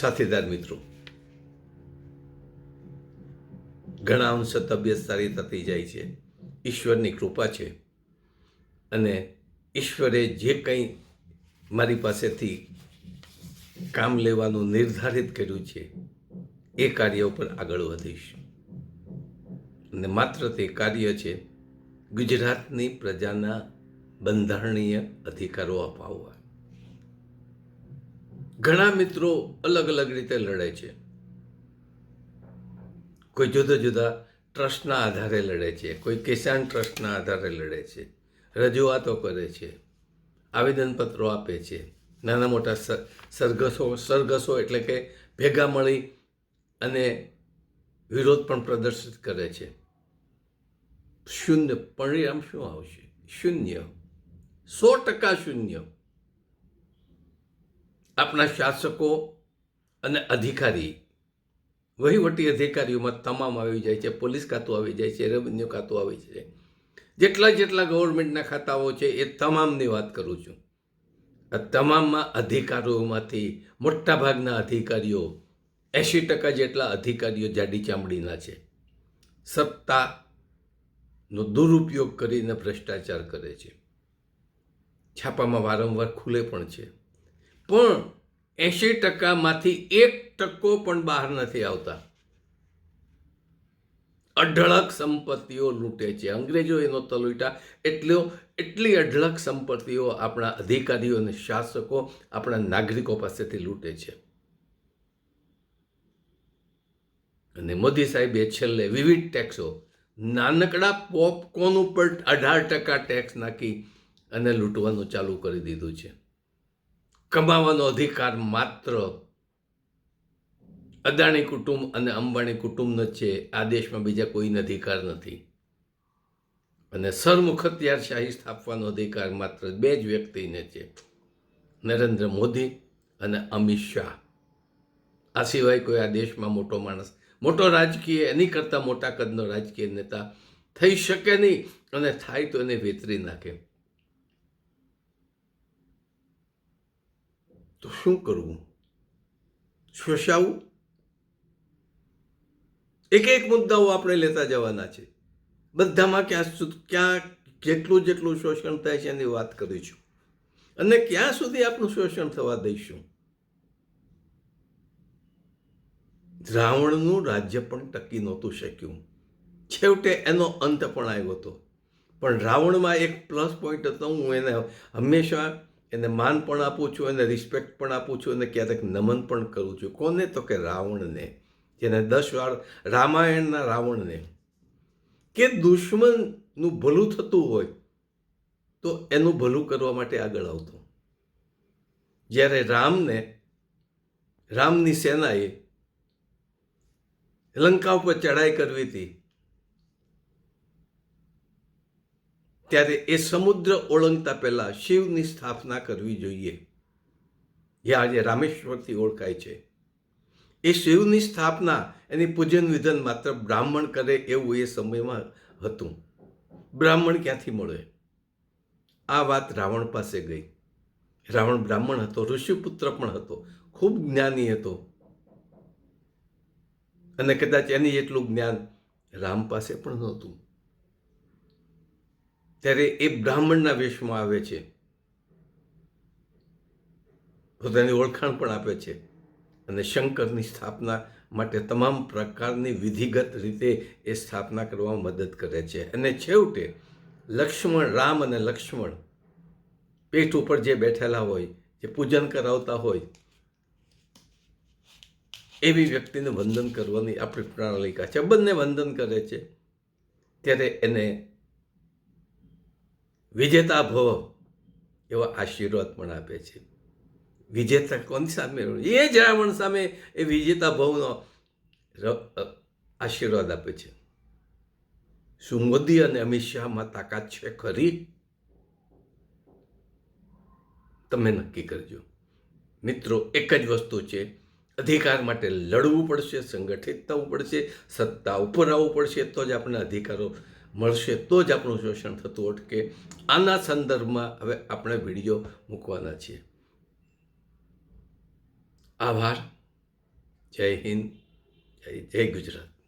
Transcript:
સાથીદાર મિત્રો, ઘણા અંશે તબિયત સારી થતી જાય છે. ઈશ્વરની કૃપા છે અને ઈશ્વરે જે કંઈ મારી પાસેથી કામ લેવાનું નિર્ધારિત કર્યું છે એ કાર્ય ઉપર આગળ વધીશ. અને માત્ર તે કાર્ય છે ગુજરાતની પ્રજાના બંધારણીય અધિકારો અપાવવા. ઘણા મિત્રો અલગ અલગ રીતે લડે છે. કોઈ જુદા જુદા ટ્રસ્ટના આધારે લડે છે, કોઈ કિસાન ટ્રસ્ટના આધારે લડે છે, રજૂઆતો કરે છે, આવેદનપત્રો આપે છે, નાના મોટા સરઘસો એટલે કે ભેગા મળી અને વિરોધ પણ પ્રદર્શિત કરે છે. શૂન્ય પરિણામ શું આવશે? શૂન્ય, 100% શૂન્ય. આપણા શાસકો અને અધિકારી, વહીવટી અધિકારીઓમાં તમામ આવી જાય છે. પોલીસ ખાતું આવી જાય છે, રેવન્યુ ખાતું આવી જાય છે. જેટલા ગવર્મેન્ટના ખાતાઓ છે એ તમામની વાત કરું છું. આ તમામમાં અધિકારીઓમાંથી મોટાભાગના અધિકારીઓ, 80% જેટલા અધિકારીઓ જાડી ચામડીના છે. સત્તાનો દુરુપયોગ કરીને ભ્રષ્ટાચાર કરે છે. છાપામાં વારંવાર ખુલે પણ છે. પણ 80%માંથી 1% પણ બહાર નથી આવતા. અઢળક સંપત્તિઓ લૂંટે છે. અંગ્રેજો એનો તલોટા એટલી અઢળક સંપત્તિઓ આપણા અધિકારીઓ અને શાસકો આપણા નાગરિકો પાસેથી લૂંટે છે. અને મોદી સાહેબે છેલ્લે વિવિધ ટેક્સો, નાનકડા પોપકોર્ન ઉપર 18% ટેક્સ નાખી અને લૂંટવાનું ચાલુ કરી દીધું છે. કમાવાનો અધિકાર માત્ર અદાણી કુટુંબ અને અંબાણી કુટુંબનો જ છે. આ દેશમાં બીજા કોઈને અધિકાર નથી. અને સરમુખત્યારશાહી સ્થાપવાનો અધિકાર માત્ર 2 જ વ્યક્તિને છે, નરેન્દ્ર મોદી અને અમિત શાહ. આ સિવાય કોઈ આ દેશમાં મોટો માણસ, મોટો રાજકીય, એની કરતાં મોટા કદનો રાજકીય નેતા થઈ શકે નહીં. અને થાય તો એને વેતરી નાખે. તો શું કરવું? શોષાવું? એક મુદ્દાઓ આપણે લેતા જવાના છે. બધામાં ક્યાં જેટલું શોષણ થાય છે એની વાત કરીશું. અને ક્યાં સુધી આપણું શોષણ થવા દઈશું. રાવણનું રાજ્ય પણ ટકી નહોતું શક્યું. છેવટે એનો અંત પણ આવ્યો હતો. પણ રાવણમાં એક પ્લસ પોઈન્ટ હતો. હું એને હંમેશા એને માન પણ આપું છું, એને રિસ્પેક્ટ પણ આપું છું, અને ક્યારેક નમન પણ કરું છું. કોને? તો કે રાવણને, જેને 10 વાર રામાયણના રાવણને, કે દુશ્મનનું ભલું થતું હોય તો એનું ભલું કરવા માટે આગળ આવતો. જ્યારે રામની સેનાએ લંકા ઉપર ચડાઈ કરવી હતી, ત્યારે એ સમુદ્ર ઓળંગતા પહેલા શિવની સ્થાપના કરવી જોઈએ, જે આજે રામેશ્વરથી ઓળખાય છે. એ શિવની સ્થાપના, એની પૂજન વિધાન માત્ર બ્રાહ્મણ કરે એવું એ સમયમાં હતું. બ્રાહ્મણ ક્યાંથી મળે? આ વાત રાવણ પાસે ગઈ. રાવણ બ્રાહ્મણ હતો, ઋષિપુત્ર પણ હતો, ખૂબ જ્ઞાની હતો, અને કદાચ એની એટલું જ્ઞાન રામ પાસે પણ નહોતું. ત્યારે એ બ્રાહ્મણના વેશમાં આવે છે, પોતાની ઓળખાણ પણ આપે છે, અને શંકરની સ્થાપના માટે તમામ પ્રકારની વિધિગત રીતે એ સ્થાપના કરવામાં મદદ કરે છે. અને છેવટે રામ અને લક્ષ્મણ પેટ ઉપર જે બેઠેલા હોય, જે પૂજન કરાવતા હોય, એવી વ્યક્તિને વંદન કરવાની આપણી પ્રણાલિકા છે. બંને વંદન કરે છે. ત્યારે એને વિજેતા ભવ એવા આશીર્વાદ પણ આપે છે. વિજેતા કોની સામે? એ જ રાવણ સામે એ વિજેતા ભવનો આશીર્વાદ આપે છે. શું મોદી અને અમિત શાહમાં તાકાત છે ખરી? તમે નક્કી કરજો. મિત્રો, એક જ વસ્તુ છે, અધિકાર માટે લડવું પડશે, સંગઠિત થવું પડશે, સત્તા ઉપર આવવું પડશે, તો જ આપણને અધિકારો મળશે, તો જ આપણું શોષણ થતું અટકે. આના સંદર્ભમાં હવે આપણે વિડીયો મૂકવાના છીએ. આભાર. જય હિન્દ, જય ગુજરાત.